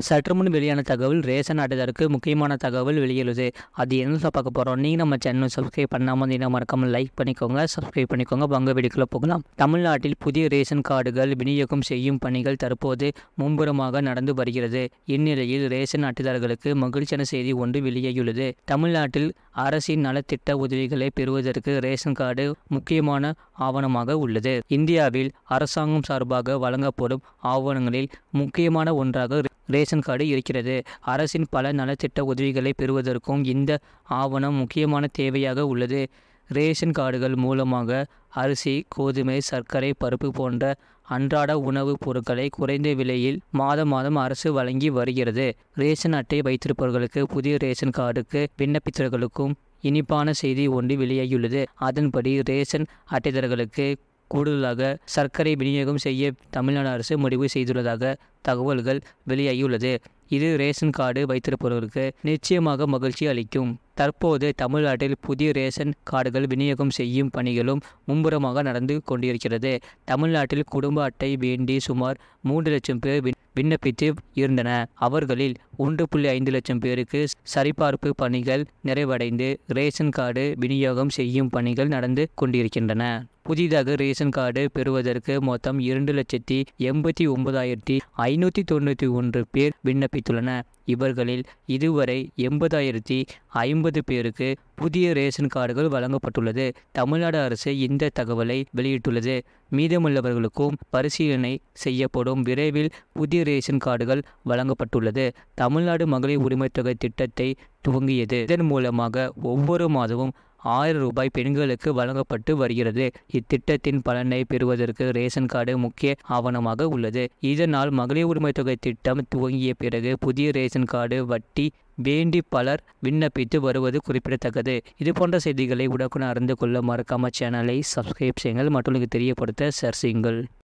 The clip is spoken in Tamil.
சற்று முன் வெளியான தகவல் ரேஷன் அட்டைதாரருக்கு முக்கியமான தகவல் வெளியுள்ளது. அது என்ன பார்க்க போகிறோம். நீங்கள் நம்ம சேனல் சப்ஸ்கிரைப் பண்ணாமல் இருந்தீங்கன்னா மறக்காமல் லைக் பண்ணிக்கோங்க, சப்ஸ்கிரைப் பண்ணிக்கோங்க. வாங்க வீடியோக்குள்ள போகலாம். தமிழ்நாட்டில் புதிய ரேஷன் கார்டுகள் விநியோகம் செய்யும் பணிகள் தற்போது மும்முரமாக நடந்து வருகிறது. இந்நிலையில் ரேஷன் அட்டைதாரர்களுக்கு மகிழ்ச்சியான செய்தி ஒன்று வெளியாகியுள்ளது. தமிழ்நாட்டில் அரசின் நலத்திட்ட உதவிகளை பெறுவதற்கு ரேஷன் கார்டு முக்கியமான ஆவணமாக உள்ளது. இந்தியாவில் அரசாங்கம் சார்பாக வழங்கப்படும் ஆவணங்களில் முக்கியமான ஒன்றாக ரேஷன் கார்டு இருக்கிறது. அரசின் பல நலத்திட்ட உதவிகளை பெறுவதற்கும் இந்த ஆவணம் முக்கியமான தேவையாக உள்ளது. ரேஷன் கார்டுகள் மூலமாக அரிசி, கோதுமை, சர்க்கரை, பருப்பு போன்ற அன்றாட உணவுப் பொருட்களை குறைந்த விலையில் மாதம் மாதம் அரசு வழங்கி வருகிறது. ரேஷன் அட்டை வைத்திருப்பவர்களுக்கு புதிய ரேஷன் கார்டுக்கு விண்ணப்பித்தவர்களுக்கும் இனிப்பான செய்தி ஒன்று வெளியாகியுள்ளது. அதன்படி ரேஷன் அட்டைதாரர்களுக்கு கூடுதலாக சர்க்கரை விநியோகம் செய்ய தமிழ்நாடு அரசு முடிவு செய்துள்ளதாக தகவல்கள் வெளியாகியுள்ளது. இது ரேஷன் கார்டு வைத்திருப்பவர்களுக்கு நிச்சயமாக மகிழ்ச்சி அளிக்கும். தற்போது தமிழ்நாட்டில் புதிய ரேஷன் கார்டுகள் விநியோகம் செய்யும் பணிகளும் மும்முரமாக நடந்து கொண்டிருக்கிறது. தமிழ்நாட்டில் குடும்ப அட்டை வேண்டி சுமார் 3 லட்சம் பேர் விண்ணப்பித்து இருந்தன. அவர்களில் 1.5 லட்சம் பேருக்கு சரிபார்ப்பு பணிகள் நிறைவடைந்து ரேஷன் கார்டு விநியோகம் செய்யும் பணிகள் நடந்து கொண்டிருக்கின்றன. புதிதாக ரேஷன் கார்டு பெறுவதற்கு மொத்தம் 2,89,591 பேர் விண்ணப்பித்துள்ளனர். இவர்களில் இதுவரை 80,050 பேருக்கு புதிய ரேஷன் கார்டுகள் வழங்கப்பட்டுள்ளது. தமிழ்நாடு அரசு இந்த தகவலை வெளியிட்டுள்ளது. மீதமுள்ளவர்களுக்கும் பரிசீலனை செய்யப்படும். விரைவில் புதிய ரேஷன் கார்டுகள் வழங்கப்பட்டுள்ளது. தமிழ்நாடு மகளிர் உரிமை தொகை திட்டத்தை துவங்கியது. இதன் மூலமாக ஒவ்வொரு மாதமும் 1000 ரூபாய் பெண்களுக்கு வழங்கப்பட்டு வருகிறது. இத்திட்டத்தின் பலனை பெறுவதற்கு ரேஷன் கார்டு முக்கிய ஆவணமாக உள்ளது. இதனால் மகளிர் உரிமை தொகை திட்டம் துவங்கிய பிறகு புதிய ரேஷன் கார்டு வட்டி வேண்டி பலர் விண்ணப்பித்து வருவது குறிப்பிடத்தக்கது. இதுபோன்ற செய்திகளை உடனுக்குடன் அறிந்து கொள்ள மறக்காம சேனலை சப்ஸ்கிரைப் செய்யுங்கள். மற்றவர்களுக்கு தெரியப்படுத்த ஷேர் செய்யுங்கள்.